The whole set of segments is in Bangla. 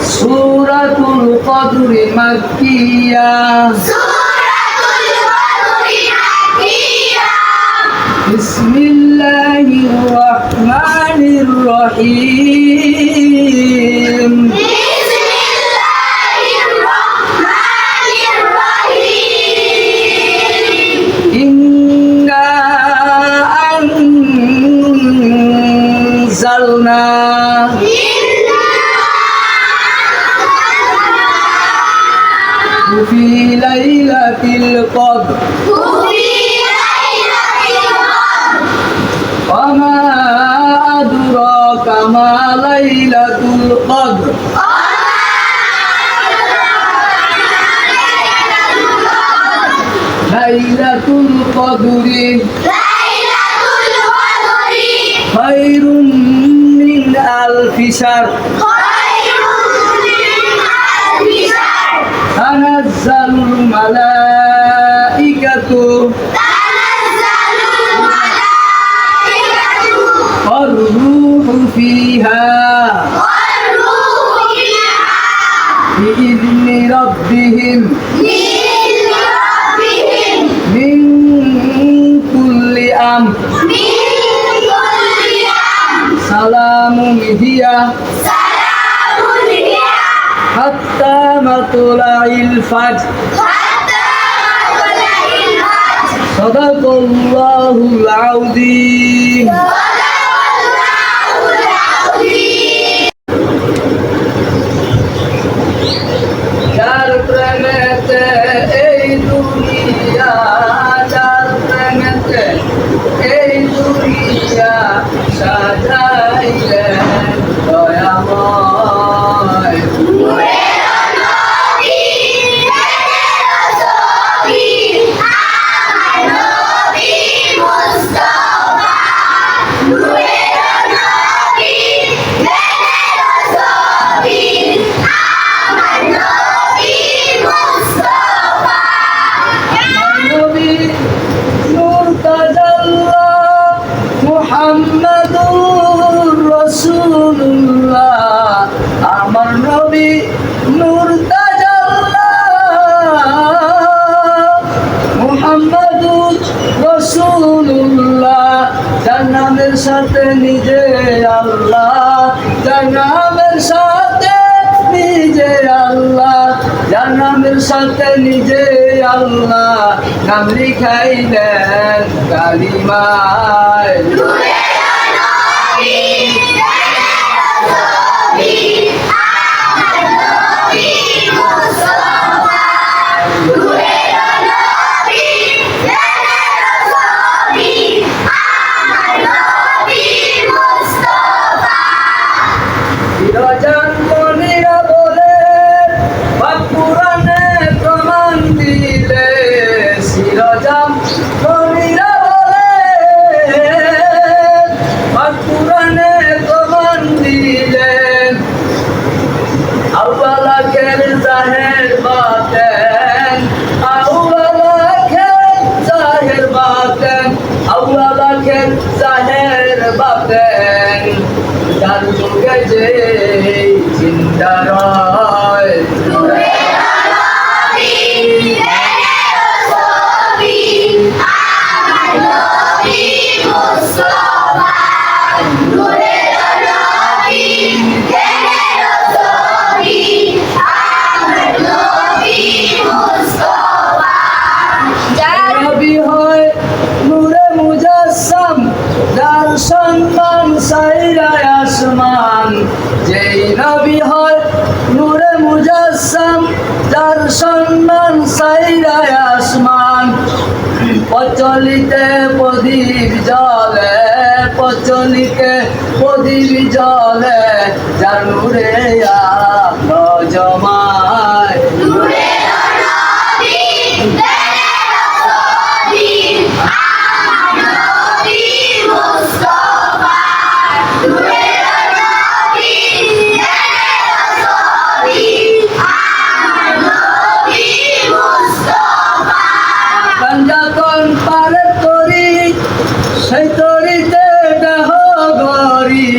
সূরাতুল কদর মাক্কিয়া বিসমিল্লাহির রহমানির রহিম ইন্না আনজালনা في ليلة القدر وما أدراك ما ليلة القدر ليلة القدر خير من ألف شهر تنزل الملائكة والروح فيها بإذن ربهم من كل أمر سلام هي حتى مطلع الفجر صدق الله العظيم যার প্রেমেতে এই দুনিয়া যার প্রেমেতে এই দুনিয়া সাজাইলেন দয়াময় মুহাম্মাদুর রাসূলুল্লাহ আমার নবী নূর তাজাল্লাহ মুহাম্মাদুর রাসূলুল্লাহ যার নামের সাথে নিজে আল্লাহ যার নামের সাথে নিজে আল্লাহ যার নামের সাথে নিজে আল্লাহ নাম লিখাইলেন কালিমায় জাহের বাতেন যার যুগে যে চিন্তা রয় যার সম্মান সাইরায় আসমান যেই নবী হয় নূরে মুজাসসাম যার সম্মান সাইরায় আসমান প্রচলিতে প্রদীপ জ্বলে প্রচলিতে প্রদীপ জ্বলে যার নূরে আলো জমায় সেই তরিতে দেহ গরি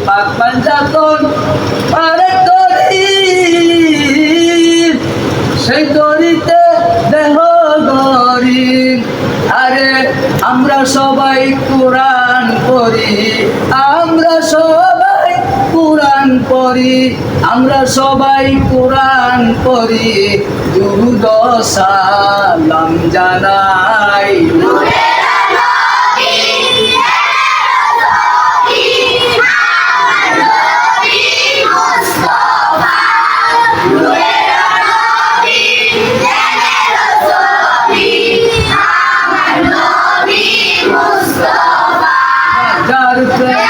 পাক পাঞ্জাতন পারে পড়ি, আমরা সবাই কোরআন পড়ি, দুরূদ ও সালাম জানাই। যার প্রেমে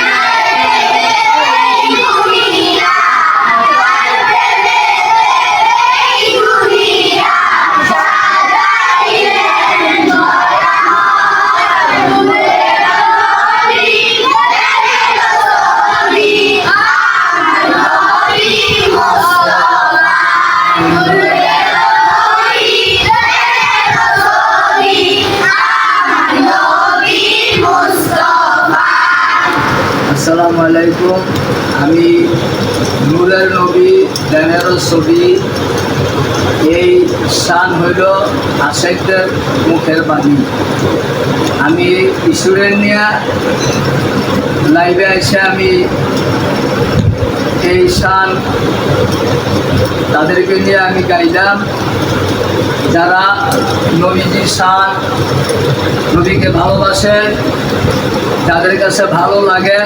আসসালামু আলাইকুম। আমি নূরের নবী জ্ঞানের ছবি। এই শান হইল আশেকদের মুখের বাণী। আমি ঈশ্বরের নিয়ে লাইভে এসে আমি এই শান তাদেরকে নিয়ে আমি গাইলাম। যারা নবীজির শান, নবীকে ভালোবাসে, যাদের কাছে ভালো লাগে,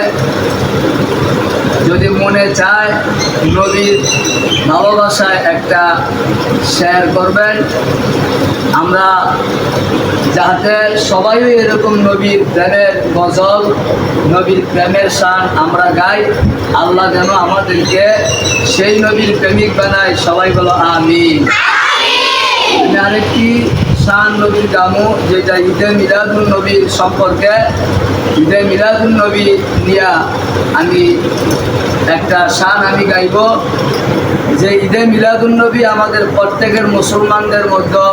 যদি মনে চায় নবীর ভালোবাসায় একটা শেয়ার করবেন। আমরা যাতে সবাই এরকম নবীর প্রেমের গজল, নবীর প্রেমের শান আমরা গাই। আল্লাহ যেন আমাদেরকে সেই নবীর প্রেমিক বানায়। সবাই বলো আমিন। আমি আরেকটি শান নবীর গামু, যেটা ঈদে মিলাদুন নবীর সম্পর্কে। ঈদে মিলাদুন নবী নিয়া আমি একটা শান আমি গাইব, যে ঈদে মিলাদুন নবী আমাদের প্রত্যেকের মুসলমানদের মধ্যে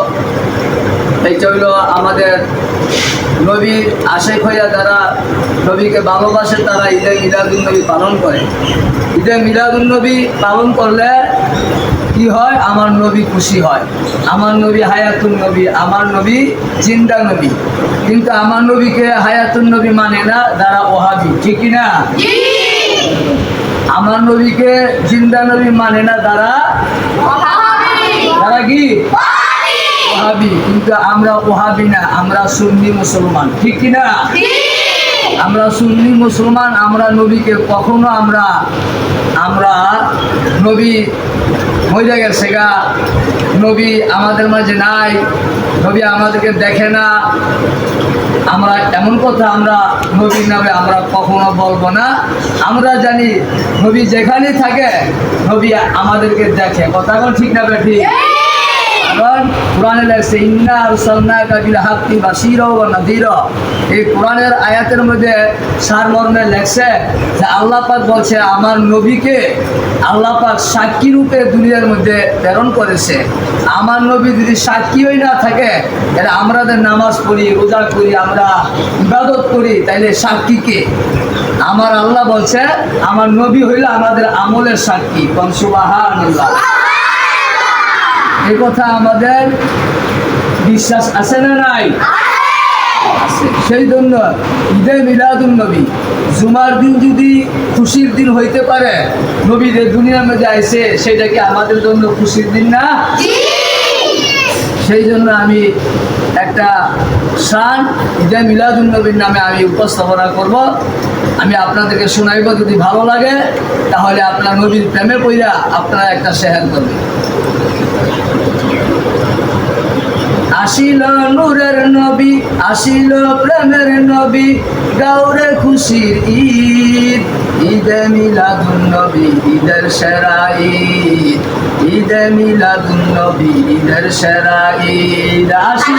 এইটা হইল আমাদের নবীর আশেক হইয়া যারা নবীকে ভালোবাসে তারা ঈদে মিলাদুন নবী পালন করে। ঈদে মিলাদুন নবী পালন করলে কি হয়? আমার নবী খুশি হয়। আমার নবী হায়াতুন নবী, আমার নবী জিন্দা নবী। কিন্তু আমার নবীকে হায়াতুন নবী মানে না যারা ওহাবি, ঠিক কিনা? আমার নবীকে জিন্দা নবী মানে না যারা কি ওহাবি। কিন্তু আমরা ওহাবি না, আমরা সুন্নি মুসলমান, ঠিক কিনা? আমরা সুন্নি মুসলমান। আমরা নবীকে কখনো আমরা নবী হয়ে গেছে গা, নবী আমাদের মাঝে নাই, নবী আমাদেরকে দেখে না, আমরা এমন কথা আমরা নবীর নামে আমরা কখনো বলবো না। আমরা জানি নবী যেখানে থাকে নবী আমাদেরকে দেখে। কথা বল ঠিক না বেঠি? কারণ কোরআনে লেখছে ইন্না আরসালনাকা বিল হাক্কি বাশীরা ওয়া নাযীরা। এই কোরআনের আয়াতের মধ্যে সারমর্মে লেখছে যে আল্লাহ পাক বলছে আমার নবীকে আল্লাহ পাক সাক্ষী রূপে দুনিয়ার মধ্যে প্রেরণ করেছে। আমার নবী যদি সাক্ষীই না থাকে, তাহলে আমরা নামাজ পড়ি, রোজা করি, আমরা ইবাদত করি, তাইলে সাক্ষী কে? আমার আল্লাহ বলছে আমার নবী হইল আমাদের আমলের সাক্ষী। কোন সুবহানাল্লাহ। এই কথা আমাদের বিশ্বাস আছে না নাই? আছে। সেই জন্য ঈদে মিলাদুন নবী জুমার দিন যদি খুশির দিন হইতে পারে, নবী যে দুনিয়ার মধ্যে আইছে সেটা কি আমাদের জন্য খুশির দিন না? সেই জন্য আমি একটা শান ঈদে মিলাদুন নবীর নামে আমি উপস্থাপনা করব। আমি আপনাদেরকে শোনাইব। যদি ভালো লাগে তাহলে আপনার নবীর প্রেমে পইরা আপনারা একটা শেয়ার করবেন। আসিল নূরের নবী, আসিল প্রেমের নবী, গাউরে খুশির ঈদ, ঈদে মিলাদুন নবী ঈদের সেরা ঈদ, ঈদে মিলাদুন নবী ঈদের সেরা ঈদ। আসিল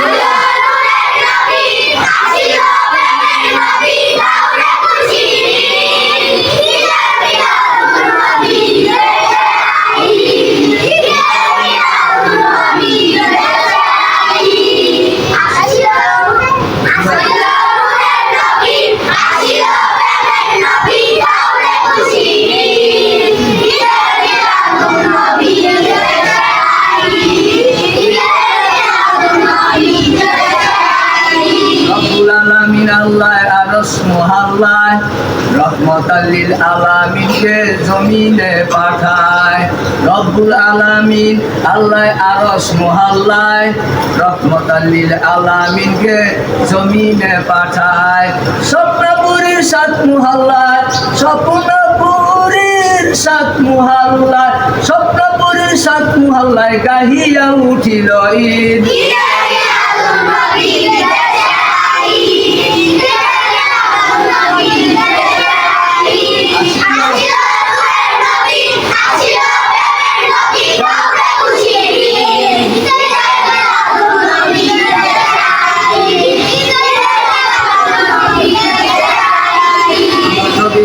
Yeah. জমিনে পাঠায়। রব্বুল আলামিন আল্লাহ আরশ মহল্লায় রহমতাল লিল আলামিনকে জমিনে পাঠায়। স্বপ্নপুরীর সাত মহল্লায়, স্বপ্নপুরীর সাত মহল্লায়, স্বপ্নপুরীর সাত মহল্লায় গাহিয়া উঠিল ঈদ।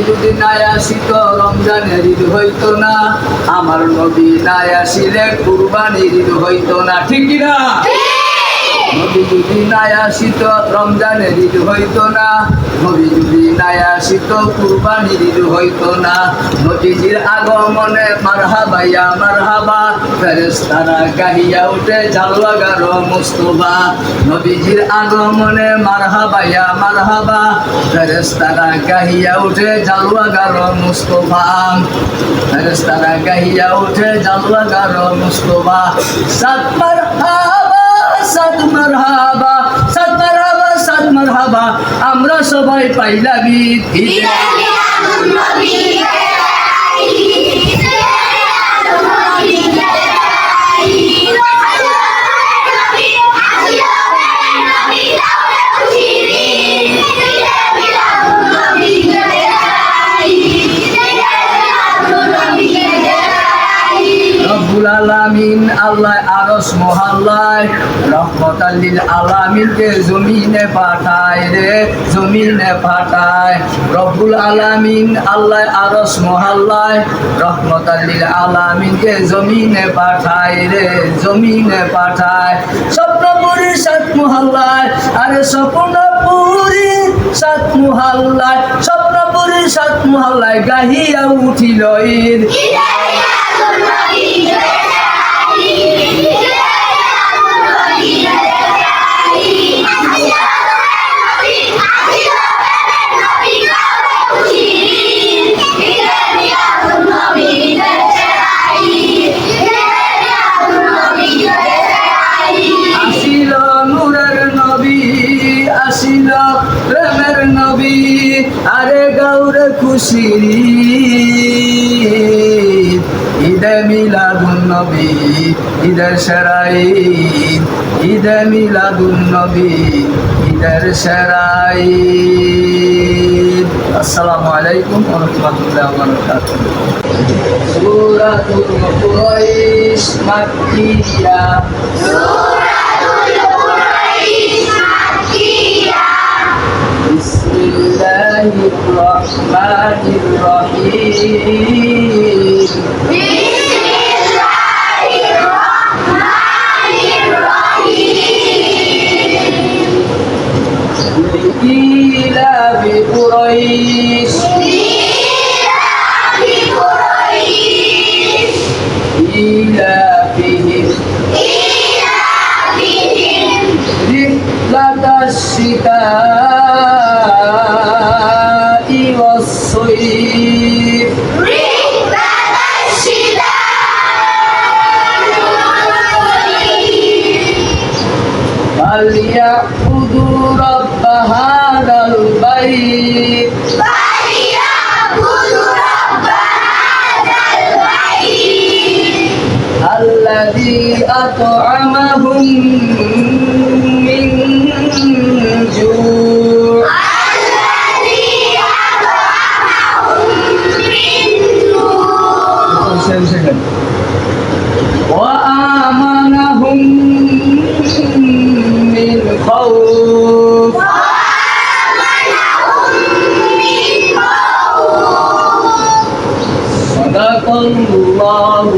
যদি নাই আসিত রমজানের ঈদ হইতো না, আমার নবী নাই আসিলে কুরবানির ঈদ হইতো না, ঠিক কিনা? নবী যদি নাই আসিত রমজানের ঈদ হইতো না, নবী যদি নাই আসিত কুরবানির ঈদ হইতো না। নবীজির আগমনে মারহাবা ইয়া মারহাবা, ফেরেশতারা গাহিয়া উঠে জালওয়া গারো মুস্তফা। নবীজির আগমনে মারহাবা ইয়া মারহাবা, ফেরেশতারা গাহিয়া উঠে জালওয়া গারো মুস্তফা। ফেরেশতারা গাহিয়া উঠে জালওয়া গারো মুস্তফা। সাত মারহাবা, সাত মারহাবা, সাত মারহাবা, সাত মারহাবা, আমরা সবাই পাইলাম ঈদ। রব্বুল আলামিন আল্লাহ আরশ মহল্লায় রহমতাল লিল আলামিনকে জমিনে পাঠায় রে, জমিনে পাঠায়। রব্বুল আলামিন আল্লাহ আরশ মহল্লায় রহমতাল লিল আলামিনকে জমিনে পাঠায় রে, জমিনে পাঠায়। স্বপ্নপুরীর সাত মহল্লায়, আরে স্বপ্নপুরীর সাত মহল্লায়, স্বপ্নপুরীর সাত মহল্লায় গাহিয়া উঠিল ঈদ। আসিল নূরের নবী, আসিল প্রেমের নবী, আরে গাউরে খুশির ঈদ। ঈদে মিলাদুন নবী, ঈদের সেরা ঈদ, ঈদে মিলাদুন নবী, ঈদের সেরা ঈদ। আসসালামু আলাইকুম ওয়া রাহমাতুল্লাহি ওয়া বারাকাতুহু। সূরাতুল কুরাইশ মাক্কিয়া, বিসমিল্লাহির রহমানির রহিম। إيلاف قريش، إيلافهم رحلة الشتاء والصيف، فليعبدوا رب هذا البيت، الذي أطعمهم من جوع، وآمنهم من خوف. صدق الله